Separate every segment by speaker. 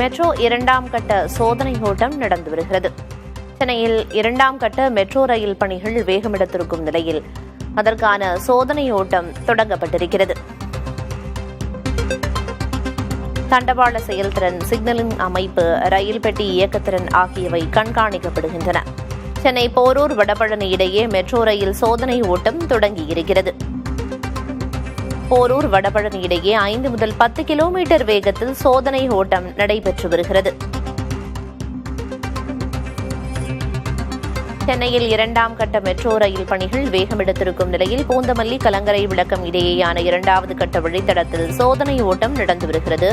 Speaker 1: Metro இரண்டாம் கட்ட சோதனை ஓட்டம் நடந்து வருகிறது. சென்னையில் இரண்டாம் கட்ட மெட்ரோ ரயில் பணிகள் வேகமெடுத்திருக்கும் நிலையில் அதற்கான சோதனை ஓட்டம் தொடங்கப்பட்டிருக்கிறது. தண்டவாள செயல்திறன், சிக்னலிங் அமைப்பு, ரயில் பெட்டி இயக்கத்திறன் ஆகியவை கண்காணிக்கப்படுகின்றன. சென்னை போரூர் வடபழனி இடையே மெட்ரோ ரயில் சோதனை ஓட்டம் தொடங்கியிருக்கிறது. போரூர் வடபழனி இடையே 5 முதல் 10 கிலோமீட்டர் வேகத்தில் சோதனை ஓட்டம் நடைபெற்று வருகிறது. சென்னையில் இரண்டாம் கட்ட மெட்ரோ ரயில் பணிகள் வேகமெடுத்திருக்கும் நிலையில் பூந்தமல்லி கலங்கரை விளக்கம் இடையேயான இரண்டாவது கட்ட வழித்தடத்தில் சோதனை ஓட்டம் நடந்து வருகிறது.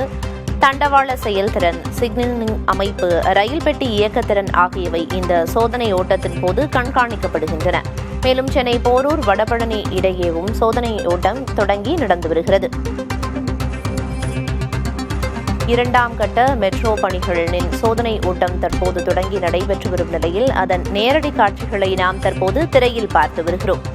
Speaker 1: தண்டவாள செயல்திறன், சிக்னலிங் அமைப்பு, ரயில் பெட்டி இயக்கத்திறன் ஆகியவை இந்த சோதனை ஓட்டத்தின் போது கண்காணிக்கப்படுகின்றன. மேலும் சென்னை போரூர் வடபழனி இடையேவும் சோதனை ஓட்டம் தொடங்கி நடந்து வருகிறது. இரண்டாம் கட்ட மெட்ரோ பணிகளின் சோதனை ஓட்டம் தற்போது தொடங்கி நடைபெற்று வரும் நிலையில் அதன் நேரடி காட்சிகளை நாம் தற்போது திரையில் பார்த்து வருகிறோம்.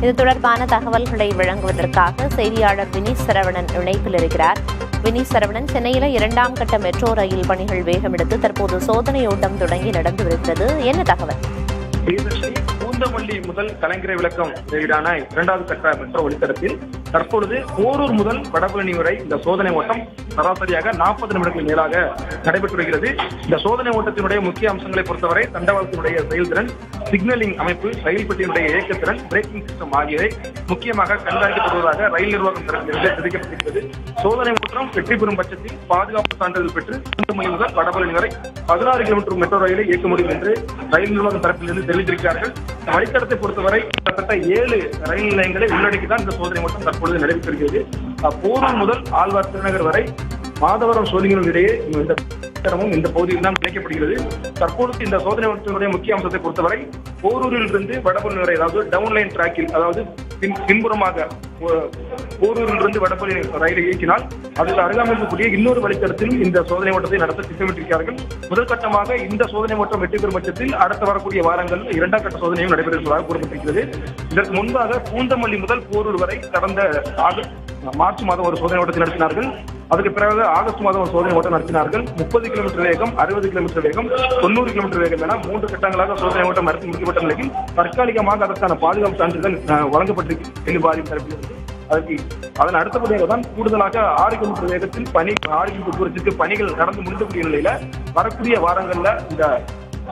Speaker 1: இது தொடர்பான தகவல்களை வழங்குவதற்காக செய்தியாளர் வினீத் சரவணன் இணைப்பில் இருக்கிறார். வினீத் சரவணன், சென்னையில இரண்டாம் கட்ட மெட்ரோ ரயில் பணிகள் வேகமெடுத்து தற்போது சோதனை ஓட்டம் தொடங்கி நடந்து வருகிறது. என்ன தகவல்?
Speaker 2: பூந்தமல்லி முதல் கலங்கரை விளக்கம் வரையிலான இரண்டாவது கட்ட மெட்ரோ வழித்தடத்தில் தற்பொழுது போரூர் முதல் வடபழனி வரை இந்த சோதனை ஓட்டம் சராசரியாக 40 நிமிடங்கள் மேலாக நடைபெற்று வருகிறது. இந்த சோதனை ஓட்டத்தினுடைய முக்கிய அம்சங்களை பொறுத்தவரை தண்டவாளத்தினுடைய செயல்திறன், சிக்னலிங் அமைப்பு, ரயில் பெட்டியினுடைய இயக்கத்திறன், பிரேக்கிங் சிஸ்டம் ஆகியவை முக்கியமாக கண்காணிக்கப்படுவதாக ரயில் நிர்வாகம் தரப்பிலிருந்து தெரிவிக்கப்பட்டிருக்கிறது. சோதனை ஓட்டம் வெற்றி பெறும் பட்சத்தில் பாதுகாப்பு சான்றிதழ் பெற்று பூந்தமல்லி முதல் வடபழனி வரை 16 கிலோமீட்டர் மெட்ரோ ரயிலை இயக்க முடியும் என்று ரயில் நிர்வாகம் தரப்பிலிருந்து தெரிவித்திருக்கிறார்கள். வழித்தடத்தை பொறுத்தவரை கிட்டத்தட்ட 7 ரயில் நிலையங்களை உள்ளடக்கிதான் இந்த சோதனை ஓட்டம் தற்பொழுது நடைபெற்றிருக்கிறது. போரூர் முதல் ஆழ்வார் திருநகர் வரை மாதவரம் சோழிங்கநல்லூர் இடையே இந்த பகுதியில் தான் கிடைக்கப்படுகிறது. தற்பொழுது இந்த சோதனை ஓட்டத்தினுடைய முக்கிய அம்சத்தை பொறுத்தவரை போரூரில் இருந்து வடபழனி வரை, அதாவது டவுன் லைன் டிராக்கில், அதாவது பின்புறமாக போரூரில் இருந்து வடபழனி ரயிலை இயக்கினால் அதில் அருகாமல் இருக்கக்கூடிய இன்னொரு வழித்தடத்திலும் இந்த சோதனை ஓட்டத்தை நடத்த திட்டமிட்டிருக்கிறார்கள். முதல் கட்டமாக இந்த சோதனை ஓட்டம் வெற்றி பெறும் பட்சத்தில் அடுத்த வரக்கூடிய வாரங்கள் இரண்டாம் கட்ட சோதனையும் நடைபெறுவதாக கூறப்பட்டிருக்கிறது. இதற்கு முன்பாக பூந்தமல்லி முதல் போரூர் வரை கடந்த மார்ச் மாதம் ஒரு சோதனை ஓட்டத்தை நடத்தினார்கள். அதுக்கு பிறகு ஆகஸ்ட் மாதம் ஒரு சோதனை ஓட்டம் நடத்தினார்கள். 30 கிலோமீட்டர் வேகம், 60 கிலோமீட்டர் வேகம், 90 கிலோமீட்டர் வேகம் என 3 கட்டங்களாக சோதனை ஓட்டம் நடத்தி முடிக்கப்பட்ட நிலையில் தற்காலிகமாக அதற்கான பாதுகாப்பு சான்றிதழ் வழங்கப்பட்டிருக்கிறது. அதன் அடுத்தபடியாக தான் கூடுதலாக 6 கிலோமீட்டர் வேகத்தில் 6 கிலோமீட்டர் தூரத்திற்கு பணிகள் நடந்து முடிந்தக்கூடிய நிலையில வரக்கூடிய வாரங்கள்ல இந்த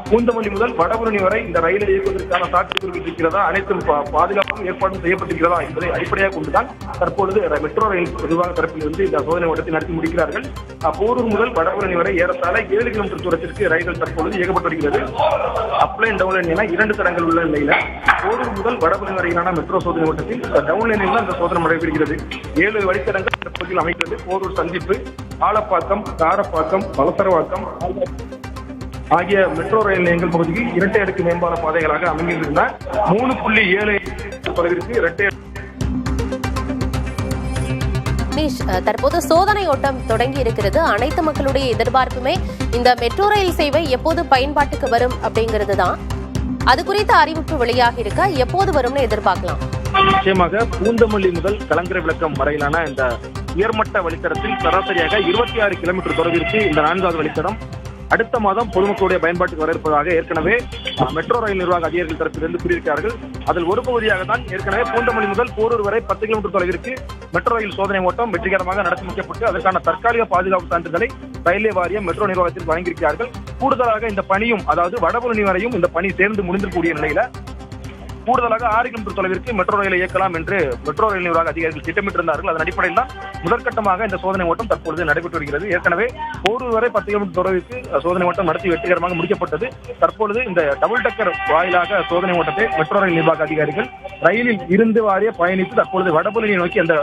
Speaker 2: பூந்தமல்லி முதல் வடபழனி வரை இந்த ரயிலை இயக்குவதற்கான சாத்தியக்கூறுகள் இருக்கிறதா, அனைத்து பாதுகாப்பும் ஏற்பாடும் செய்யப்பட்டிருக்கிறதா என்பதை அடிப்படையாக கொண்டுதான் தற்பொழுது மெட்ரோ ரயில் நிர்வாக தரப்பிலிருந்து இந்த சோதனை ஓட்டத்தை நடத்தி முடிக்கிறார்கள். போரூர் முதல் வடபழனி வரை ஏறத்தாழ 7 கிலோமீட்டர் தூரத்திற்கு ரயில்கள் தற்பொழுது இயக்கப்பட்டு வருகிறது. அப்லைன் டவுன்லைன் என 2 தடங்கள் உள்ள நிலையில போரூர் முதல் வடபழனி வரையிலான மெட்ரோ சோதனை ஓட்டத்தில் டவுன்லைனில் தான் இந்த சோதனை நடைபெறுகிறது. 7 வழித்தடங்கள் தற்போதில் அமைக்கிறது. போரூர் சந்திப்பு, ஆலப்பாக்கம், தாரப்பாக்கம், வலசரவாக்கம் ஆகிய மெட்ரோ ரயில் நிலையங்கள் பகுதியில் இரட்டை அடுக்கு மேம்பால பாதைகளாக அமைந்திருந்த 3.7 தொலைவிற்கு இரட்டை.
Speaker 1: தற்போது சோதனை ஓட்டம் தொடங்கி இருக்கிறது. அனைத்து மக்களுடைய எதிர்பார்ப்புமே இந்த மெட்ரோ ரயில் சேவை எப்போது பயன்பாட்டுக்கு வரும் அப்படிங்கிறது தான். அது குறித்த அறிவிப்பு வெளியாகி இருக்க எப்போது வரும்னு எதிர்பார்க்கலாம்?
Speaker 2: நிச்சயமாக பூந்தமல்லி முதல் கலங்கரை விளக்கம் வரையிலான இந்த உயர்மட்ட வழித்தடத்தில் சராசரியாக 26 கிலோமீட்டர் தொலைவிற்கு இந்த 4வது வழித்தடம் அடுத்த மாதம் பொதுமக்களுடைய பயன்பாட்டுக்கு வர இருப்பதாக ஏற்கனவே மெட்ரோ ரயில் நிர்வாக அதிகாரிகள் தரப்பிலிருந்து கூறியிருக்கிறார்கள். அதில் ஒரு பகுதியாக தான் ஏற்கனவே பூந்தமல்லி முதல் போரூர் வரை 10 கிலோமீட்டர் தொலைவிற்கு மெட்ரோ ரயில் சோதனை ஓட்டம் வெற்றிகரமாக நடத்தி முடிக்கப்பட்டு அதற்கான தற்காலிக பாதுகாப்பு சான்றிதழை ரயில்வே வாரியம் மெட்ரோ நிர்வாகத்தில் வழங்கியிருக்கிறார்கள். கூடுதலாக இந்த பணியும், அதாவது வடபழனி வரையும் இந்த பணி சேர்ந்து முடிந்திருக்கக்கூடிய நிலையில கூடுதலாக 6 கிலோமீட்டர் தொலைவிற்கு மெட்ரோ ரயிலை இயக்கலாம் என்று மெட்ரோ ரயில் நிர்வாக அதிகாரிகள் திட்டமிட்டிருந்தார்கள். அதன் அடிப்படையில் தான் முதற்கட்டமாக இந்த சோதனை ஓட்டம் தற்பொழுது நடைபெற்று வருகிறது. ஏற்கனவே போரூர் வரை 10 கிலோமீட்டர் தொலைவிற்கு சோதனை ஓட்டம் நடத்தி வெற்றிகரமாக முடிக்கப்பட்டது. தற்பொழுது இந்த டபுள் டக்கர் வாயிலாக சோதனை ஓட்டத்தை மெட்ரோ ரயில் நிர்வாக அதிகாரிகள் ரயிலில் இருந்து வாரிய பயணித்து தற்பொழுது வடபழனியை நோக்கி அந்த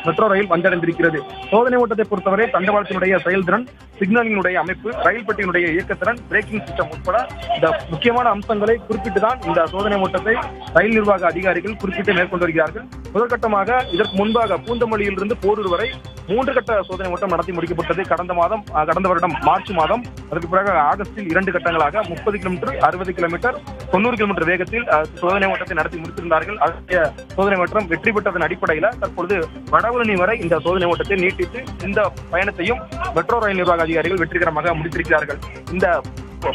Speaker 2: மெட்ரோ ரயில் வந்தடைந்திருக்கிறது. சோதனை ஓட்டத்தை பொறுத்தவரை தண்டவாளத்தினுடைய செயல்திறன், சிக்னலினுடைய அமைப்பு, ரயில் பெட்டியினுடைய இயக்கத்திறன், பிரேக்கிங் சிஸ்டம் உட்பட இந்த முக்கியமான அம்சங்களை குறிப்பிட்டுதான் இந்த சோதனை ஓட்டத்தை ரயில் நிர்வாக அதிகாரிகள் குறிப்பிட்டு மேற்கொண்டு வருகிறார்கள். முதற்கட்டமாக இதற்கு முன்பாக பூந்தமல்லியிலிருந்து போரூர் வரை 3 கட்ட சோதனை ஓட்டம் நடத்தி முடிக்கப்பட்டது. கடந்த வருடம் மார்ச் மாதம். அதற்கு பிறகு ஆகஸ்டில் 2 கட்டங்களாக 30 கிலோமீட்டர், 60 கிலோமீட்டர், 90 கிலோமீட்டர் வேகத்தில் சோதனை ஓட்டத்தை நடத்தி முடித்திருந்தார்கள். அதற்கு சோதனை ஓட்டம் வெற்றி பெற்றதன் அடிப்படையில் தற்பொழுது வடபழனி வரை இந்த சோதனை ஓட்டத்தை நீட்டித்து இந்த பயணத்தையும் மெட்ரோ ரயில் நிர்வாக அதிகாரிகள் வெற்றிகரமாக முடித்திருக்கிறார்கள். இந்த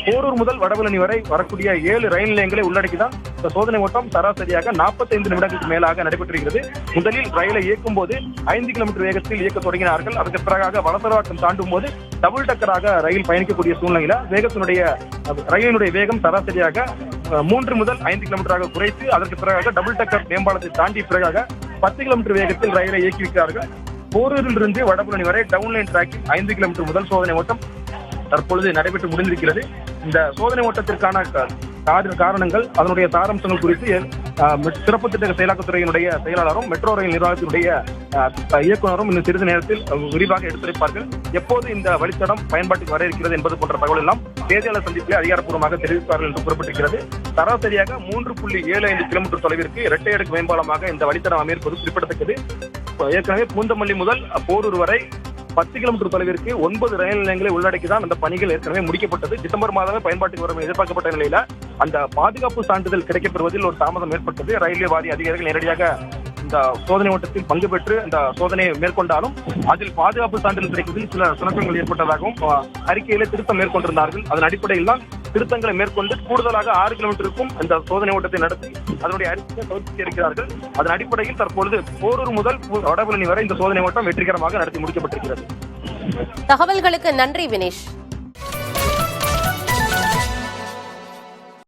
Speaker 2: போரூர் முதல் வடபழனி வரை வரக்கூடிய 7 ரயில் நிலையங்களை உள்ளடக்கிதான் இந்த சோதனை ஓட்டம் சராசரியாக 45 நிமிடங்களுக்கு மேலாக நடைபெற்றிருக்கிறது. முதலில் ரயிலை இயக்கும் போது 5 கிலோமீட்டர் வேகத்தில் இயக்க தொடங்கினார்கள். அதற்கு பிறகாக வலசரவாக்கம் தாண்டும் போது டபுள் டக்கராக ரயில் பயணிக்கக்கூடிய சூழ்நிலையில ரயிலினுடைய வேகம் சராசரியாக 3 முதல் 5 கிலோமீட்டராக குறைத்து அதற்கு பிறகாக டபுள் டக்கர் மேம்பாலத்தை தாண்டி பிறகாக 10 கிலோமீட்டர் வேகத்தில் ரயிலை இயக்கியிருக்கிறார்கள். போரூரில் இருந்து வடபழனி வரை டவுன்லைன் டிராக்கில் 5 கிலோமீட்டர் முதல் சோதனை ஓட்டம் தற்பொழுது நடைபெற்று முடிந்திருக்கிறது. இந்த சோதனை ஓட்டத்திற்கான காரணங்கள், அதனுடைய சாராம்சங்கள் குறித்து சிறப்பு திட்ட செயலாக்கத்துறையினுடைய செயலாளரும் மெட்ரோ ரயில் நிர்வாகத்தினுடைய இயக்குநரும் இன்னும் சிறிது நேரத்தில் விரிவாக எடுத்துரைப்பார்கள். எப்போது இந்த வழித்தடம் பயன்பாட்டுக்கு வர இருக்கிறது என்பது போன்ற தகவல் எல்லாம் செய்தியாளர் சந்திப்பில் அதிகாரப்பூர்வமாக தெரிவிப்பார்கள் என்று கூறப்பட்டிருக்கிறது. சராசரியாக 3.75 கிலோமீட்டர் தொலைவிற்கு இரட்டை அடுக்கு மேம்பாலமாக இந்த வழித்தடம் அமைப்பது குறிப்பிடத்தக்கது. ஏற்கனவே பூந்தமல்லி முதல் போரூர் வரை 10 கிலோமீட்டர் தொலைவிற்கு 9 ரயில் நிலையங்களை உள்ளடக்கிதான் அந்த பணிகள் ஏற்கனவே முடிக்கப்பட்டது. டிசம்பர் மாதமே பயன்பாட்டுக்கு வரும் எதிர்பார்க்கப்பட்ட நிலையில அந்த பாதுகாப்பு சான்றிதழ் கிடைக்கப்பெறுவதில் ஒரு தாமதம் ஏற்பட்டது. ரயில்வே வாரிய அதிகாரிகள் நேரடியாக இந்த சோதனை ஓட்டத்தில் பங்கு பெற்று இந்த சோதனையை மேற்கொண்டாலும் அதில் பாதுகாப்பு சான்றிதழ் கிடைப்பதில் சில சுணக்கங்கள் ஏற்பட்டதாகவும் அறிக்கையிலே திருத்தம் மேற்கொண்டிருந்தார்கள். அதன் அடிப்படையில் தான் திருத்தங்களை மேற்கொண்டு கூடுதலாக 6 கிலோமீட்டருக்கும் இந்த சோதனை ஓட்டத்தை நடத்தி அதனுடைய அறிக்கையை சமர்ப்பிக்க இருக்கிறார்கள். அதன் அடிப்படையில் தற்பொழுது போரூர் முதல் வடபழனி வரை இந்த சோதனை ஓட்டம் வெற்றிகரமாக நடத்தி முடிக்கப்பட்டிருக்கிறது.
Speaker 3: தகவல்களுக்கு நன்றி வினேஷ்.